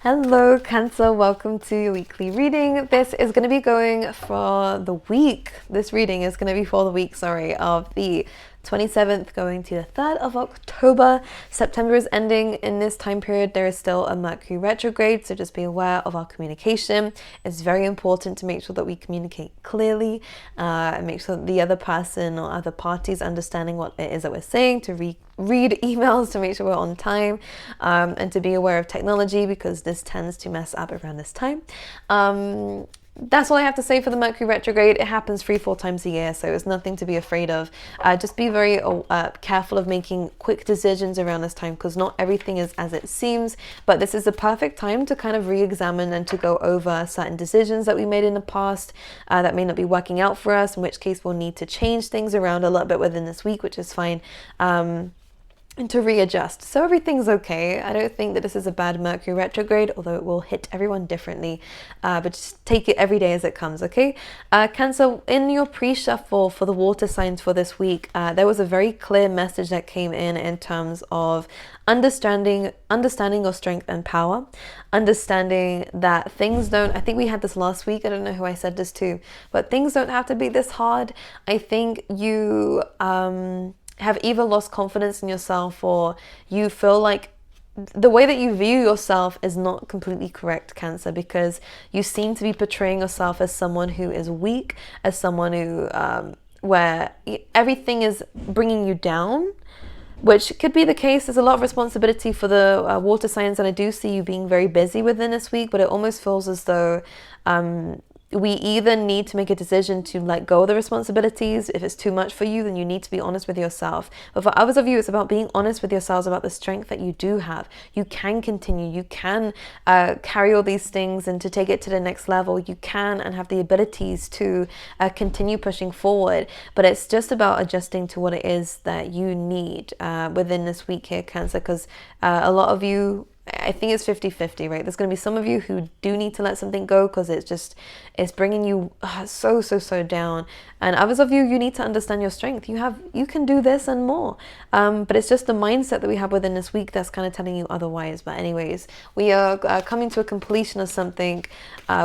Hello Cancer, welcome to your weekly reading. This is going to be going for the week. This reading is going to be for the week, of the 27th going to the 3rd of October. September is ending. In this time period, there is still a Mercury retrograde, so just be aware of our communication. It's very important to make sure that we communicate clearly and make sure that the other person or other parties understanding what it is that we're saying, to read emails to make sure we're on time, and to be aware of technology because this tends to mess up around this time. That's all I have to say for the Mercury retrograde. It happens 3-4 times a year, so it's nothing to be afraid of. Just be very careful of making quick decisions around this time because not everything is as it seems, but this is a perfect time to kind of re-examine and to go over certain decisions that we made in the past that may not be working out for us, in which case we'll need to change things around a little bit within this week, which is fine. And to readjust. So everything's okay. I don't think that this is a bad Mercury retrograde, although it will hit everyone differently. But just take it every day as it comes, okay? Cancer, in your pre-shuffle for the water signs for this week, there was a very clear message that came in terms of understanding your strength and power, understanding that things don't, I think we had this last week, I don't know who I said this to, but things don't have to be this hard. I think you have either lost confidence in yourself or you feel like the way that you view yourself is not completely correct, Cancer, because you seem to be portraying yourself as someone who is weak, as someone who where everything is bringing you down, which could be the case. There's a lot of responsibility for the water signs, and I do see you being very busy within this week, but it almost feels as though we either need to make a decision to let go of the responsibilities. If it's too much for you, then you need to be honest with yourself. But for others of you, it's about being honest with yourselves about the strength that you do have. You can continue. You can carry all these things and to take it to the next level. You can and have the abilities to continue pushing forward. But it's just about adjusting to what it is that you need within this week here, Cancer, because a lot of you, I think it's 50-50, right? There's going to be some of you who do need to let something go because it's bringing you so down. And others of you, you need to understand your strength. You can do this and more. But it's just the mindset that we have within this week that's kind of telling you otherwise. But anyways, we are coming to a completion of something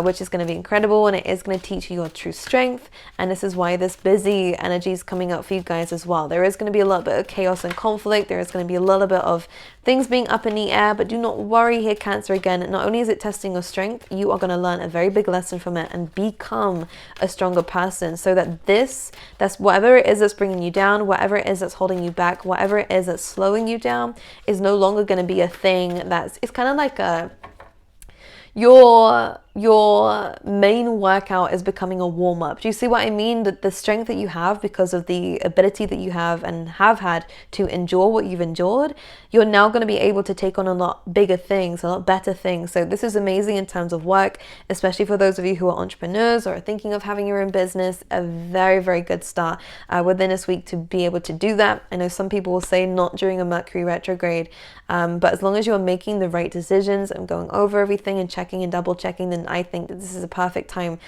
which is going to be incredible, and it is going to teach you your true strength. And this is why this busy energy is coming up for you guys as well. There is going to be a little bit of chaos and conflict. There is going to be a little bit of things being up in the air, but do not worry here, Cancer. Again, not only is it testing your strength, you are going to learn a very big lesson from it and become a stronger person, so that that's whatever it is that's bringing you down, whatever it is that's holding you back, whatever it is that's slowing you down is no longer going to be a thing it's kind of like your main workout is becoming a warm-up. Do you see what I mean? That the strength that you have because of the ability that you have and have had to endure what you've endured, you're now going to be able to take on a lot bigger things, a lot better things. So this is amazing in terms of work, especially for those of you who are entrepreneurs or are thinking of having your own business. A very, very good start within this week to be able to do that. I know some people will say not during a Mercury retrograde, but as long as you're making the right decisions and going over everything and checking and double checking, then I think that this is a perfect time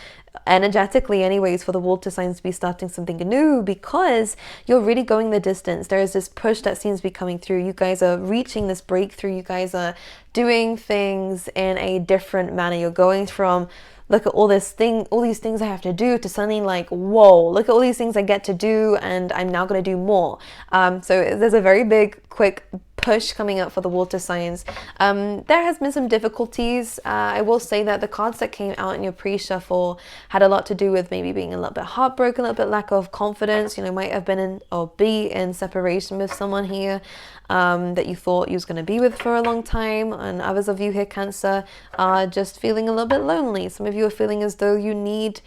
energetically anyways for the water signs to be starting something new, because you're really going the distance. There is this push that seems to be coming through. You guys are reaching this breakthrough. You guys are doing things in a different manner. You're going from look at all these things I have to do to suddenly like, whoa, look at all these things I get to do and I'm now going to do more. So there's a very big, quick push coming up for the water signs. There has been some difficulties. I will say that the cards that came out in your pre-shuffle had a lot to do with maybe being a little bit heartbroken, a little bit lack of confidence. Might have been in or be in separation with someone here that you thought you was going to be with for a long time. And others of you here, Cancer, are just feeling a little bit lonely. Some of you are feeling as though you need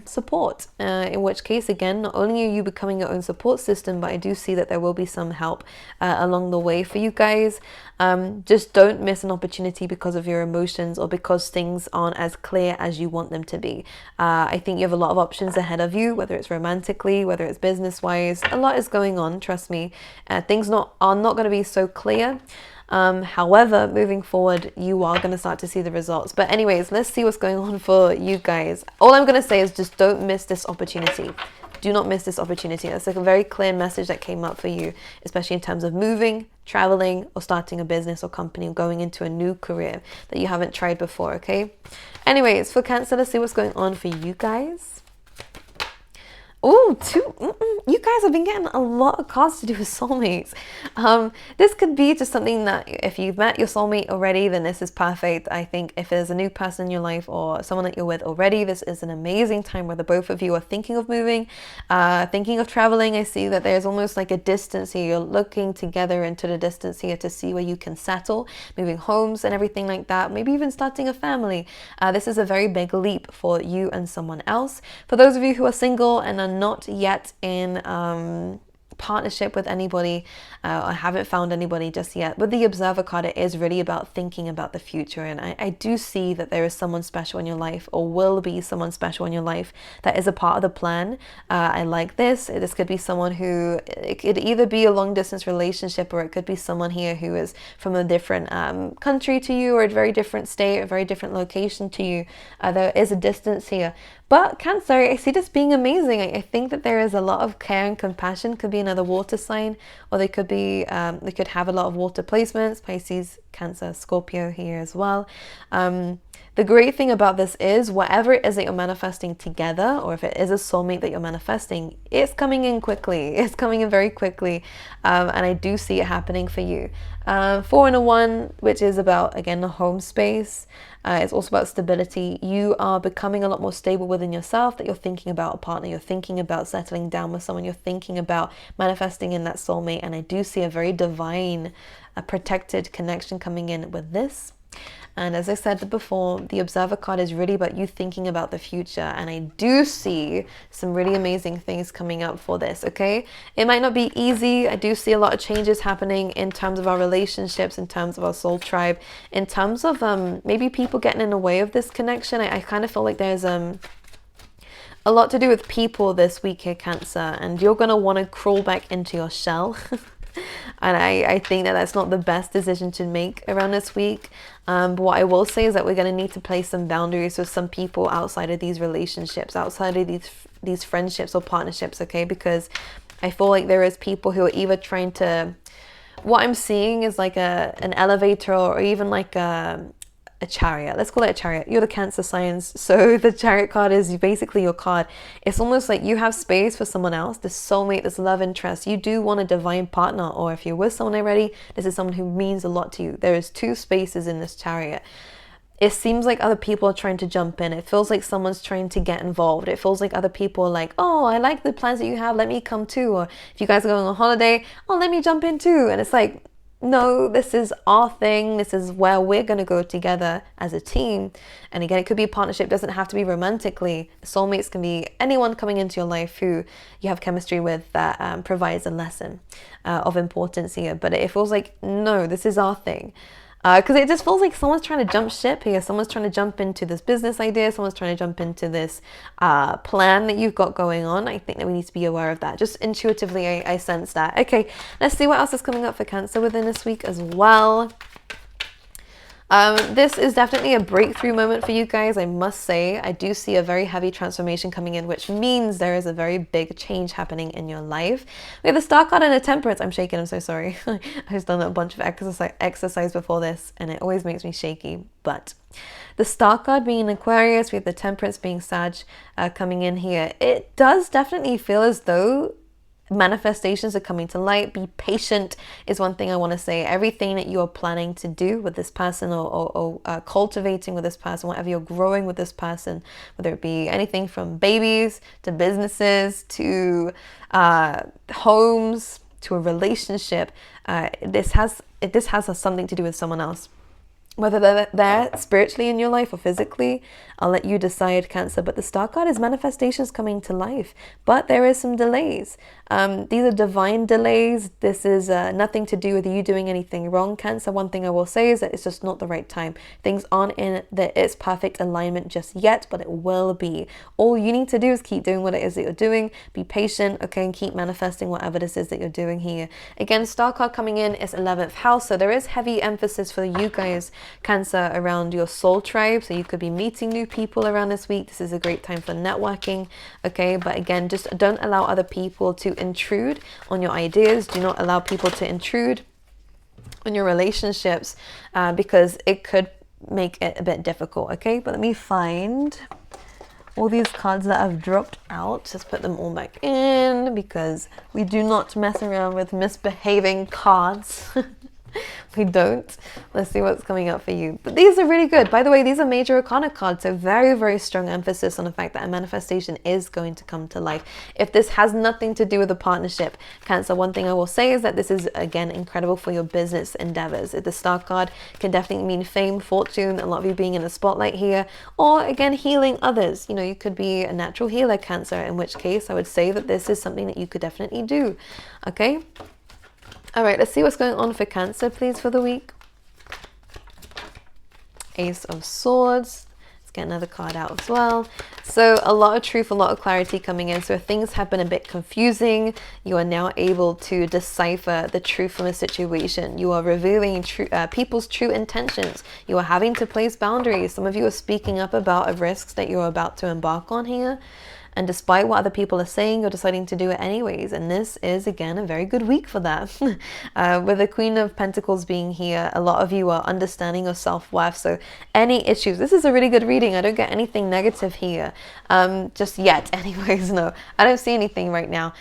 support, in which case, again, not only are you becoming your own support system, but I do see that there will be some help along the way for you guys. Just don't miss an opportunity because of your emotions or because things aren't as clear as you want them to be. I think you have a lot of options ahead of you, whether it's romantically, whether it's business wise. A lot is going on, trust me. Things are not going to be so clear. However, moving forward, you are going to start to see the results. But anyways, let's see what's going on for you guys. All I'm going to say is just don't miss this opportunity. do not miss this opportunity. That's like a very clear message that came up for you, especially in terms of moving, traveling, or starting a business or company, or going into a new career that you haven't tried before, okay? Anyways, for Cancer, let's see what's going on for you guys. Oh, you guys have been getting a lot of cards to do with soulmates. This could be just something that if you've met your soulmate already, then this is perfect. I think if there's a new person in your life or someone that you're with already, this is an amazing time where the both of you are thinking of moving, thinking of traveling. I see that there's almost like a distance here. You're looking together into the distance here to see where you can settle, moving homes and everything like that. Maybe even starting a family. This is a very big leap for you and someone else. For those of you who are single and are not yet in partnership with anybody, I haven't found anybody just yet. With the Observer card, it is really about thinking about the future, and I do see that there is someone special in your life, or will be someone special in your life that is a part of the plan. I like this. This could be someone who, it could either be a long distance relationship, or it could be someone here who is from a different country to you, or a very different state, a very different location to you. There is a distance here. But Cancer, I see this being amazing. I think that there is a lot of care and compassion. Could be another water sign, or they could be, they could have a lot of water placements. Pisces, Cancer, Scorpio here as well. The great thing about this is whatever it is that you're manifesting together, or if it is a soulmate that you're manifesting, it's coming in quickly. It's coming in very quickly. And I do see it happening for you. 4 and a 1, which is about, again, the home space. It's also about stability. You are becoming a lot more stable within yourself, that you're thinking about a partner, you're thinking about settling down with someone, you're thinking about manifesting in that soulmate. And I do see a very divine, protected connection coming in with this. And as I said before, the Observer card is really about you thinking about the future. And I do see some really amazing things coming up for this, okay? It might not be easy. I do see a lot of changes happening in terms of our relationships, in terms of our soul tribe, in terms of maybe people getting in the way of this connection. I kind of feel like there's a lot to do with people this week here, Cancer. And you're going to want to crawl back into your shell. And I think that that's not the best decision to make around this week. But what I will say is that we're going to need to place some boundaries with some people outside of these relationships, outside of these friendships or partnerships, okay? Because I feel like there is people who are either trying to, what I'm seeing is like an elevator, or even like a chariot. Let's call it a chariot. You're the Cancer signs, so the Chariot card is basically your card. It's almost like you have space for someone else, this soulmate, this love interest. You do want a divine partner, or if you're with someone already, this is someone who means a lot to you. There is 2 spaces in this chariot. It seems like other people are trying to jump in. It feels like someone's trying to get involved. It feels like other people are like, oh, I like the plans that you have, let me come too. Or if you guys are going on holiday, oh, let me jump in too. And it's like, no, this is our thing. This is where we're going to go together as a team. And again, it could be a partnership. It doesn't have to be romantically. Soulmates can be anyone coming into your life who you have chemistry with, that provides a lesson of importance here. But it feels like, no, this is our thing. Because it just feels like someone's trying to jump ship here. Someone's trying to jump into this business idea. Someone's trying to jump into this plan that you've got going on. I think that we need to be aware of that. Just intuitively, I sense that. Okay, let's see what else is coming up for Cancer within this week as well. This is definitely a breakthrough moment for you guys, I must say. I do see a very heavy transformation coming in, which means there is a very big change happening in your life. We have the Star card and a Temperance. I'm shaking, I'm so sorry. I've just done a bunch of exercise before this, and it always makes me shaky. But the Star card being Aquarius, we have the Temperance being Sag coming in here. It does definitely feel as though manifestations are coming to light. Be patient is one thing I want to say. Everything that you are planning to do with this person, or cultivating with this person, whatever you're growing with this person, whether it be anything from babies to businesses to homes to a relationship, this has something to do with someone else. Whether they're there spiritually in your life or physically, I'll let you decide, Cancer. But the Star card is manifestations coming to life. But there is some delays. These are divine delays. This is nothing to do with you doing anything wrong, Cancer. One thing I will say is that it's just not the right time. Things aren't in its perfect alignment just yet, but it will be. All you need to do is keep doing what it is that you're doing. Be patient, okay, and keep manifesting whatever this is that you're doing here. Again, Star card coming in is 11th house, so there is heavy emphasis for you guys Cancer, around your soul tribe. So you could be meeting new people around this week. This is a great time for networking. Okay, but again, just don't allow other people to intrude on your ideas. Do not allow people to intrude on your relationships, because it could make it a bit difficult. Okay, but let me find all these cards that I've dropped out. Just put them all back in, because we do not mess around with misbehaving cards. We don't. Let's see what's coming up for you. But these are really good. By the way, these are major arcana cards, so very, very strong emphasis on the fact that a manifestation is going to come to life. If this has nothing to do with a partnership, Cancer, one thing I will say is that this is, again, incredible for your business endeavors. The star card can definitely mean fame, fortune, a lot of you being in the spotlight here, or again, healing others. You know, you could be a natural healer, Cancer, in which case I would say that this is something that you could definitely do. Okay. All right, let's see what's going on for Cancer, please, for the week. Ace of Swords. Let's get another card out as well. So a lot of truth, a lot of clarity coming in. So if things have been a bit confusing, you are now able to decipher the truth from a situation. You are revealing people's true intentions. You are having to place boundaries. Some of you are speaking up about risks that you're about to embark on here. And despite what other people are saying, you're deciding to do it anyways. And this is, again, a very good week for that. With the Queen of Pentacles being here, a lot of you are understanding your self-worth. So any issues, this is a really good reading. I don't get anything negative here. Just yet, anyways, no. I don't see anything right now.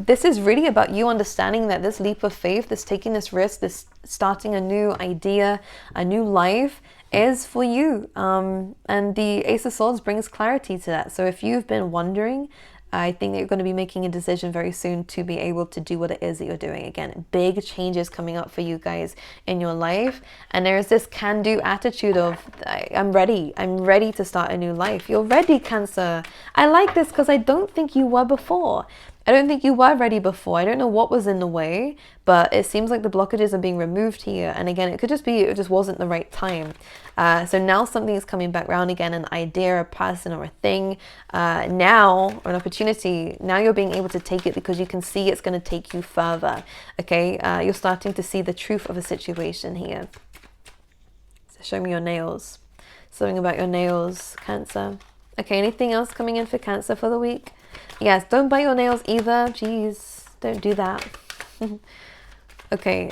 This is really about you understanding that this leap of faith, this taking this risk, this starting a new idea, a new life, is for you. And the Ace of Swords brings clarity to that. So if you've been wondering, I think that you're going to be making a decision very soon to be able to do what it is that you're doing. Again, big changes coming up for you guys in your life. And there's this can-do attitude of, I'm ready to start a new life. You're ready, Cancer. I like this because I don't think you were before. I don't think you were ready before. I don't know what was in the way, but it seems like the blockages are being removed here. And again, it could just be it just wasn't the right time. So now something is coming back around again, an idea, a person, or a thing. Now, or an opportunity, now you're being able to take it because you can see it's going to take you further. Okay, you're starting to see the truth of a situation here. So show me your nails. Something about your nails, Cancer. Okay, anything else coming in for Cancer for the week? Yes, don't bite your nails either. Jeez, don't do that. Okay,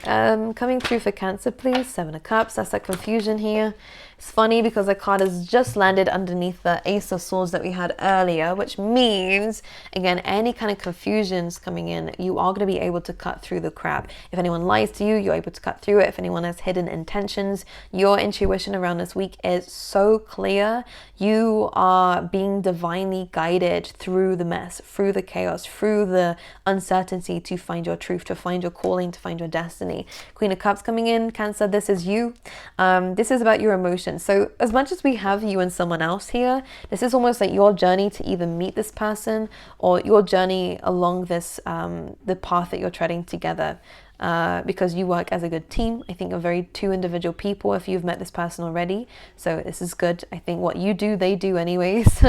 coming through for Cancer, please. 7 of Cups. That's that confusion here. It's funny because the card has just landed underneath the Ace of Swords that we had earlier, which means, again, any kind of confusions coming in, you are going to be able to cut through the crap. If anyone lies to you, you're able to cut through it. If anyone has hidden intentions, your intuition around this week is so clear. You are being divinely guided through the mess, through the chaos, through the uncertainty to find your truth, to find your calling, to find your destiny. Queen of Cups coming in, Cancer, this is you. This is about your emotions. So as much as we have you and someone else here, this is almost like your journey to either meet this person or your journey along this, the path that you're treading together. Because you work as a good team. I think you're very two individual people if you've met this person already. So this is good. I think what you do, they do anyways.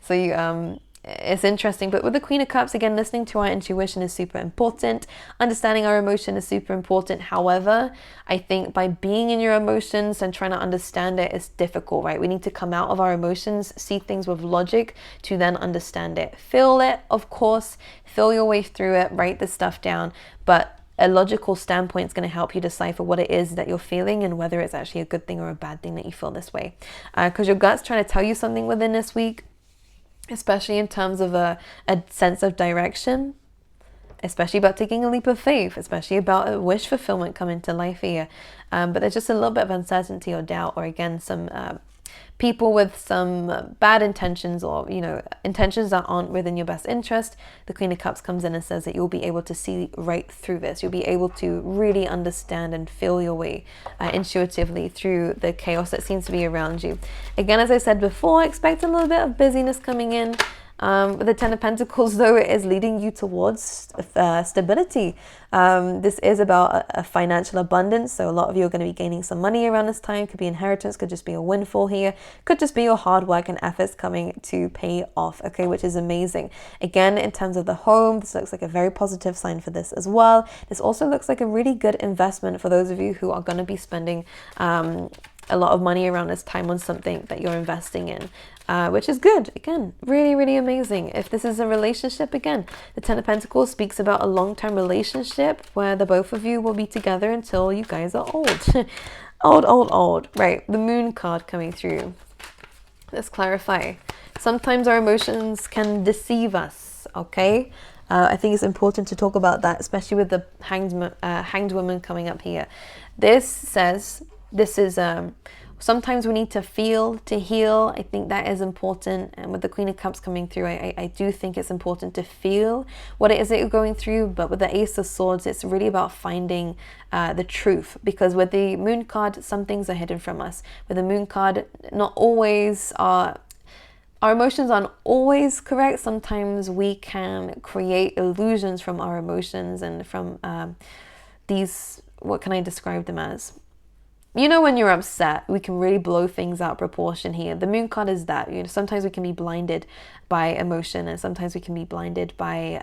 So you, it's interesting. But with the Queen of Cups, again, listening to our intuition is super important. Understanding our emotion is super important. However, I think by being in your emotions and trying to understand it is difficult, right? We need to come out of our emotions, see things with logic to then understand it. Feel it, of course. Feel your way through it. Write this stuff down. But a logical standpoint is going to help you decipher what it is that you're feeling and whether it's actually a good thing or a bad thing that you feel this way. Because your gut's trying to tell you something within this week, especially in terms of a sense of direction, especially about taking a leap of faith, especially about a wish fulfillment coming to life here. But there's just a little bit of uncertainty or doubt, or again, some people with some bad intentions, or, you know, intentions that aren't within your best interest. The Queen of Cups comes in and says that you'll be able to see right through this. You'll be able to really understand and feel your way intuitively through the chaos that seems to be around you. Again, as I said before, expect a little bit of busyness coming in. With the 10 of Pentacles, though, it is leading you towards stability. This is about a financial abundance. So a lot of you are going to be gaining some money around this time. Could be inheritance, could just be a windfall here. Could just be your hard work and efforts coming to pay off, okay, which is amazing. Again, in terms of the home, this looks like a very positive sign for this as well. This also looks like a really good investment for those of you who are going to be spending a lot of money around this time on something that you're investing in, which is good. Again, really, really amazing. If this is a relationship, again, the Ten of Pentacles speaks about a long-term relationship where the both of you will be together until you guys are old. Old. Right, the Moon card coming through. Let's clarify. Sometimes our emotions can deceive us, okay? I think it's important to talk about that, especially with the hanged woman coming up here. This says, this is, sometimes we need to feel to heal. I think that is important. And with the Queen of Cups coming through, I do think it's important to feel what it is that you're going through. But with the Ace of Swords, it's really about finding the truth. Because with the Moon card, some things are hidden from us. With the Moon card, not always are... Our emotions aren't always correct. Sometimes we can create illusions from our emotions and from these, what can I describe them as? You know, when you're upset, we can really blow things out of proportion here. The Moon card is that, you know, sometimes we can be blinded by emotion and sometimes we can be blinded by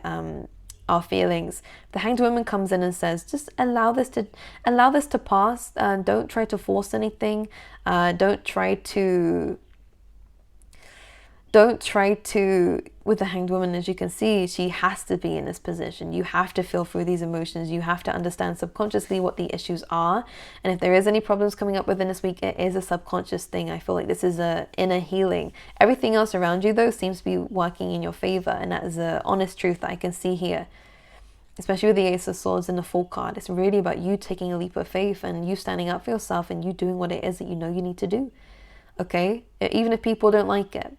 our feelings. The Hanged Woman comes in and says, just allow this to pass. Don't try to force anything. Don't try to, with the Hanged Woman, as you can see, she has to be in this position. You have to feel through these emotions. You have to understand subconsciously what the issues are. And if there is any problems coming up within this week, it is a subconscious thing. I feel like this is a inner healing. Everything else around you, though, seems to be working in your favor. And that is an honest truth that I can see here. Especially with the Ace of Swords and the Fool card. It's really about you taking a leap of faith and you standing up for yourself and you doing what it is that you know you need to do. Okay? Even if people don't like it.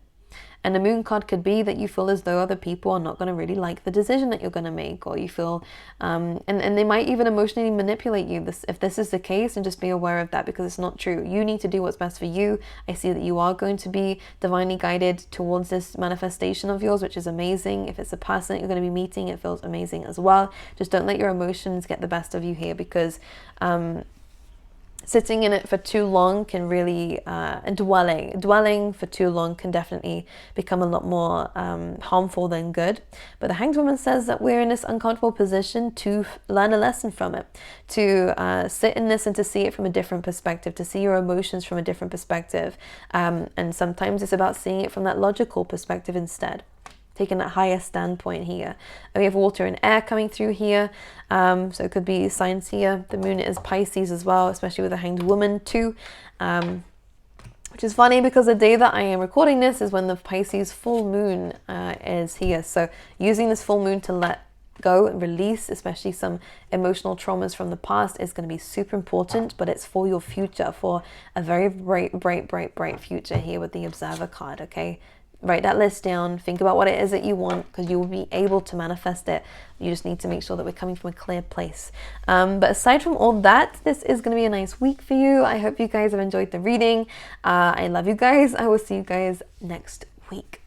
And the Moon card could be that you feel as though other people are not going to really like the decision that you're going to make, or you feel, and they might even emotionally manipulate you. If this is the case, and just be aware of that, because it's not true. You need to do what's best for you. I see that you are going to be divinely guided towards this manifestation of yours, which is amazing. If it's a person that you're going to be meeting, it feels amazing as well. Just don't let your emotions get the best of you here, because sitting in it for too long can really, and dwelling for too long can definitely become a lot more harmful than good. But the Hanged Woman says that we're in this uncomfortable position to learn a lesson from it, to sit in this and to see it from a different perspective, to see your emotions from a different perspective. And sometimes it's about seeing it from that logical perspective instead. Taking that higher standpoint here. And we have water and air coming through here. So it could be signs here. The Moon is Pisces as well, especially with the Hanged Woman too. Which is funny because the day that I am recording this is when the Pisces full moon is here. So using this full moon to let go and release, especially some emotional traumas from the past, is going to be super important. But it's for your future, for a very bright future here with the Observer card, okay? Write that list down. Think about what it is that you want, because you will be able to manifest it. You just need to make sure that we're coming from a clear place. But aside from all that, this is going to be a nice week for you. I hope you guys have enjoyed the reading. I love you guys. I will see you guys next week.